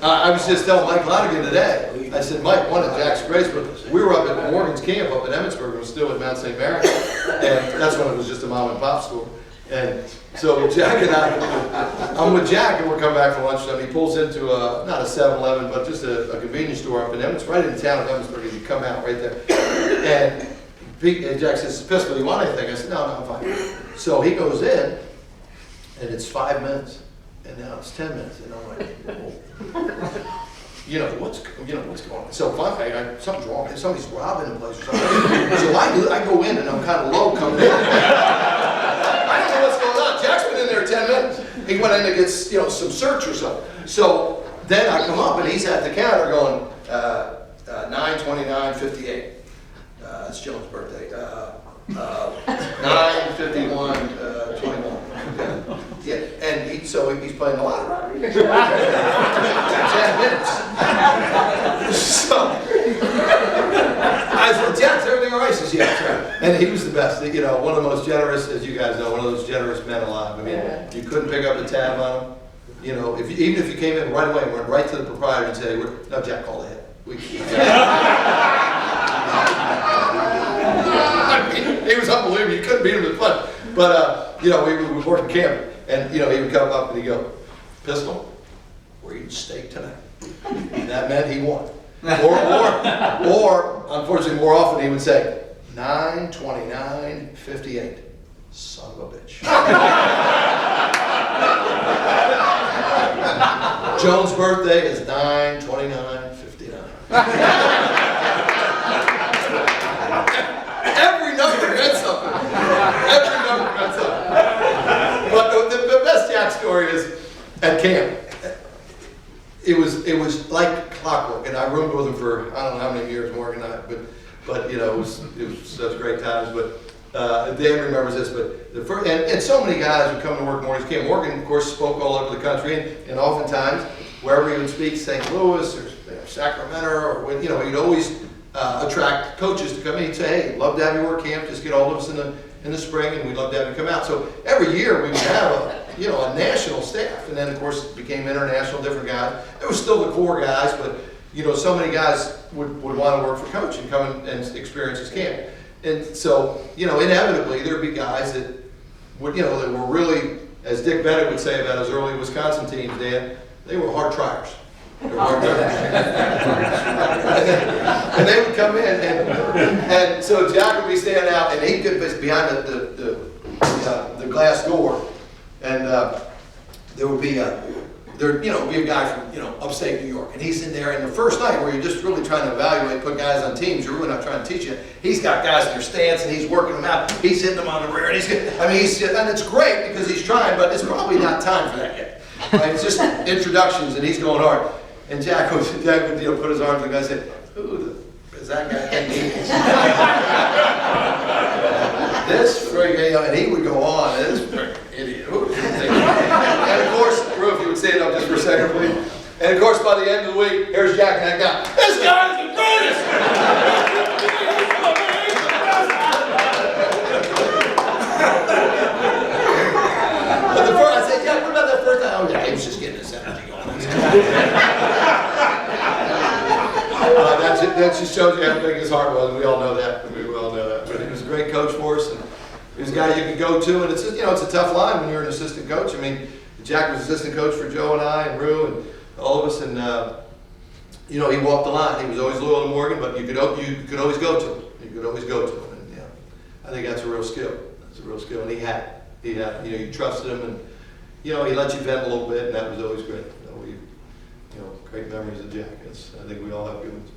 I was just telling Mike Lonergan today, I said, Mike, one of Jack's greats, but we were up at Morgan's camp up in Emmitsburg, and was still at Mount St. Mary, and that's when it was just a mom and pop store. And so Jack and I'm with Jack, and we're coming back from lunchtime. He pulls into not a 7-Eleven, but just a convenience store up in Emmitsburg, right in the town of Emmitsburg, and you come out right there. And Jack says, Pistol, do you want anything? I said, no, I'm fine. So he goes in, and it's 5 minutes, and now it's 10 minutes, and I'm like, whoa. What's going on? So finally, something's wrong. Somebody's robbing the place or something. So I go in, and I'm kind of low coming in. I don't know what's going on. Jack's been in there 10 minutes. He went in to get some search or something. So then I come up, and he's at the counter going, 9/29/58. It's Jones' birthday. 9/51/21. Yeah, and he's playing the lottery. 10 minutes. So I said, Jack, is everything all right? He says, yeah, that's right. And he was the best. One of the most generous, as you guys know, one of those generous men alive. I mean, you couldn't pick up the tab on him. Even if you came in right away and went right to the proprietor and said, no, Jack, call ahead. He was unbelievable. You couldn't beat him in fun. But, we would work in camp, and, he would come up and he'd go, Pistol, we're eating steak tonight. And that meant he won. Or, unfortunately, more often he would say, 9/29/58. Son of a bitch. Jones' birthday is 9/29/59. Every number meant something. Every number meant something. But the best Jack story is at camp. It was like clockwork, and I roomed with him for I don't know how many years, Morgan and I, but it was such great times. But Dan remembers this. But the first and so many guys would come to work Morgan's camp. Morgan, of course, spoke all over the country, and oftentimes wherever he would speak, St. Louis or Sacramento, or he'd always attract coaches to come in. He'd say, "Hey, love to have you work camp. Just get all of us in the spring, and we'd love to have you come out." So every year we would have a national staff, and then of course it became international, different guys. There was still the core guys, but so many guys would want to work for coach and come and experience his camp. And so inevitably there'd be guys that would that were really, as Dick Bennett would say about his early Wisconsin teams, Dan, they were hard triers. They were hard triers. And they would come in, and so Jack would be standing out, and he'd get behind the glass door. And there would be a guy from upstate New York, and he's in there. And the first night where you're just really trying to evaluate, put guys on teams, you're really not trying to teach you. He's got guys in their stance, and he's working them out. He's hitting them on the rear, and and it's great because he's trying, but it's probably not time for that yet. Right? It's just introductions, and he's going hard. And Jack would put his arms on the guy and say, "Who is that guy think he is?" This friggin', and he would go on. This friggin' idiot. And of course, Ruth, you would stand up just for a second, please. And of course, by the end of the week, here's Jack and that guy. This guy's the greatest! But I said, Jack, what about that first time? Oh, yeah, he was just getting his energy going. That just shows you how big his heart was. We all know that. We all know that. But he was a great coach for us, and he was a guy you could go to. And it's it's a tough line when you're an assistant coach. I mean, Jack was assistant coach for Joe and I and Rue and all of us, and he walked the line. He was always loyal to Morgan, but you could always go to him. You could always go to him, and I think that's a real skill. It's a real skill, and he had. You trusted him, and he let you vent a little bit, and that was always great. Great memories of Jack. I think we all have good ones.